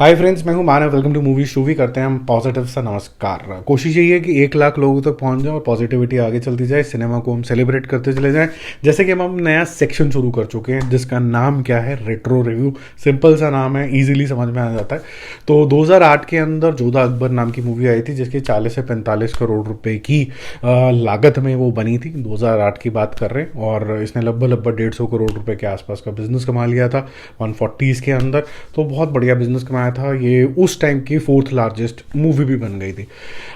हाय friends, मैं हूं Manav. Welcome to Movie Shoovy. करते हैं हम पॉजिटिव सा नमस्कार। कोशिश यही है कि 1 लाख लोगों तक पहुंच जाए और पॉजिटिविटी आगे चलती जाए, सिनेमा को हम सेलिब्रेट करते चले जाएं। जैसे कि हम नया सेक्शन शुरू कर चुके हैं जिसका नाम क्या है, रेट्रो रिव्यू। सिंपल सा नाम है, इजीली समझ में आ जाता है। तो 2008 के अंदर जोधा अकबर नाम की मूवी आई थी जिसकी 40 से 45 करोड़ रुपए की लागत में वो बनी थी। 2008 की बात कर रहे हैं और इसने लगभग लगभग 150 करोड़ रुपए के आसपास का बिजनेस कमा लिया था 140s के अंदर। तो बहुत बढ़िया बिजनेस कमाया था। ये उस टाइम की फोर्थ लार्जेस्ट मूवी भी बन गई थी।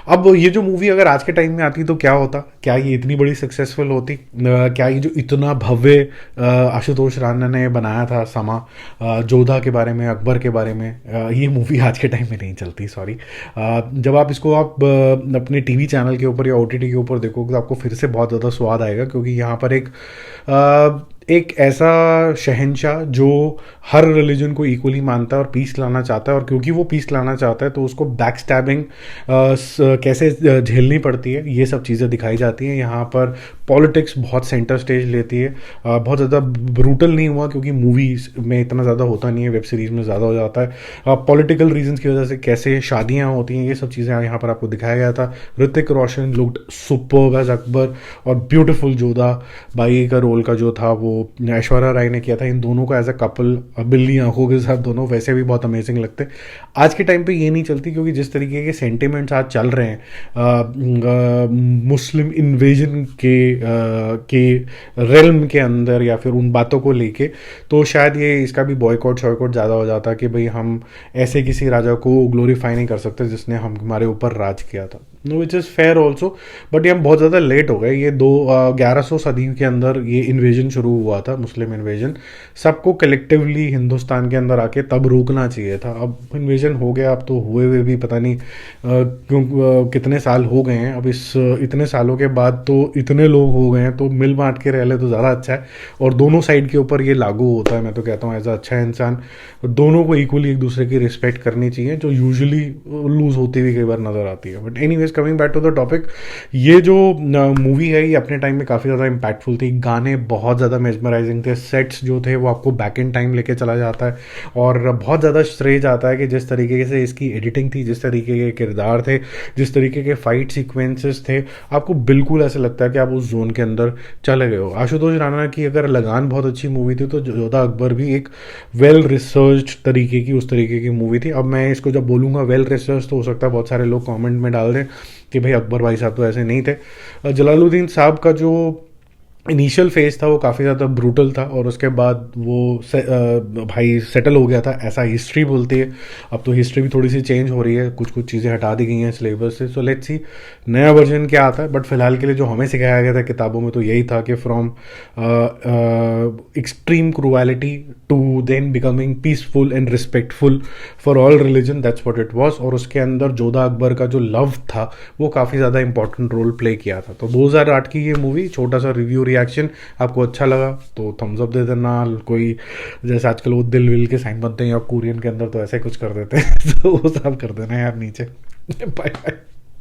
अब ये जो मूवी अगर आज के टाइम में आती तो क्या होता, क्या ये इतनी बड़ी सक्सेसफुल होती, क्या ये जो इतना भव्य आशुतोष राणा ने बनाया था समा, जोधा के बारे में, अकबर के बारे में, ये मूवी आज के टाइम में नहीं चलती। सॉरी। जब आप इसको अपने टीवी चैनल के ऊपर या ओटीटी के ऊपर देखोगे तो आपको फिर से बहुत ज़्यादा स्वाद आएगा, क्योंकि यहाँ पर एक ऐसा शहंशाह जो हर रिलीजन को इक्वली मानता है और पीस लाना चाहता है, और क्योंकि वो पीस लाना चाहता है तो उसको बैक स्टैबिंग कैसे झेलनी पड़ती है, ये सब चीज़ें दिखाई जाती हैं। यहाँ पर पॉलिटिक्स बहुत सेंटर स्टेज लेती है। बहुत ज़्यादा ब्रूटल नहीं हुआ क्योंकि मूवीज में इतना ज़्यादा होता नहीं है, वेब सीरीज में ज़्यादा हो जाता है। पॉलिटिकल रीजंस की वजह से कैसे शादियाँ होती हैं, ये सब चीज़ें यहाँ पर आपको दिखाया गया था। Hrithik Roshan looked superb as Akbar और ब्यूटीफुल जोधा बाई का रोल का जो था वो ऐश्वर्या राय ने किया था। इन दोनों को एज अ कपल, बिल्ली आंखों के साथ, दोनों वैसे भी बहुत अमेजिंग लगते। आज के टाइम पे ये नहीं चलती क्योंकि जिस तरीके के सेंटिमेंट्स आज चल रहे हैं मुस्लिम इन्वेजन के रेल्म के अंदर या फिर उन बातों को लेके, तो शायद ये इसका भी बॉयकॉट शॉयकॉट ज़्यादा हो जाता कि भाई हम ऐसे किसी राजा को ग्लोरीफाई नहीं कर सकते जिसने हमारे ऊपर राज किया था। No, which is fair also, but ये हम बहुत ज़्यादा लेट हो गए। ये 1100 सदी के अंदर ये इन्वेजन शुरू हुआ था, मुस्लिम इन्वेजन। सबको कलेक्टिवली हिंदुस्तान के अंदर आके तब रोकना चाहिए था। अब इन्वेजन हो गया, अब तो हुए हुए भी पता नहीं कितने साल हो गए हैं। अब इस इतने सालों के बाद तो इतने लोग हो गए हैं, तो मिल बांट के रह ले तो ज़्यादा अच्छा है। और दोनों साइड के ऊपर ये लागू होता है। मैं तो कहता हूँ एज अ अच्छा इंसान दोनों को इक्वली एक दूसरे की रिस्पेक्ट करनी चाहिए, जो यूजुअली लूज होती हुई कई बार नजर आती है। But anyways, coming back to the topic, ये जो मूवी है ये अपने टाइम में काफ़ी ज़्यादा इम्पैक्टफुल थी। गाने बहुत ज़्यादा मेस्मराइजिंग थे। सेट्स जो थे वो आपको बैक इन टाइम लेके चला जाता है। और बहुत ज़्यादा श्रेय जाता है कि जिस तरीके से इसकी एडिटिंग थी, जिस तरीके के किरदार थे, जिस तरीके के फाइट सीक्वेंसेस थे, आपको बिल्कुल ऐसा लगता है कि आप उस जोन के अंदर चले गए हो। आशुतोष राणा की अगर लगान बहुत अच्छी मूवी थी, तो जोधा अकबर भी एक वेल रिसर्च तरीके की, उस तरीके की मूवी थी। अब मैं इसको जब बोलूँगा वेल रिसर्च, तो हो सकता है बहुत सारे लोग कमेंट में डाल दें कि भाई अकबर भाई साहब तो ऐसे नहीं थे। जलालुद्दीन साहब का जो इनिशियल फेज था वो काफ़ी ज़्यादा ब्रूटल था, और उसके बाद वो भाई सेटल हो गया था, ऐसा हिस्ट्री बोलती है। अब तो हिस्ट्री भी थोड़ी सी चेंज हो रही है, कुछ कुछ चीज़ें हटा दी गई हैं सिलेबस से। सो लेट्स सी नया वर्जन क्या आता है। बट फिलहाल के लिए जो हमें सिखाया गया था किताबों में तो यही था कि from extreme cruelty to then becoming peaceful and respectful for all religion, that's what it was. और उसके अंदर जोधा अकबर का जो लव था वो काफ़ी ज़्यादा इंपॉर्टेंट रोल प्ले किया था। तो 2008 की ये मूवी, छोटा सा रिव्यू रिएक्शन, आपको अच्छा लगा तो थम्स अप दे देना। कोई जैसे आजकल वो दिल विल के साइन बनते हैं या कोरियन के अंदर तो ऐसे कुछ कर देते हैं तो वो सब कर देना यार नीचे। Bye bye.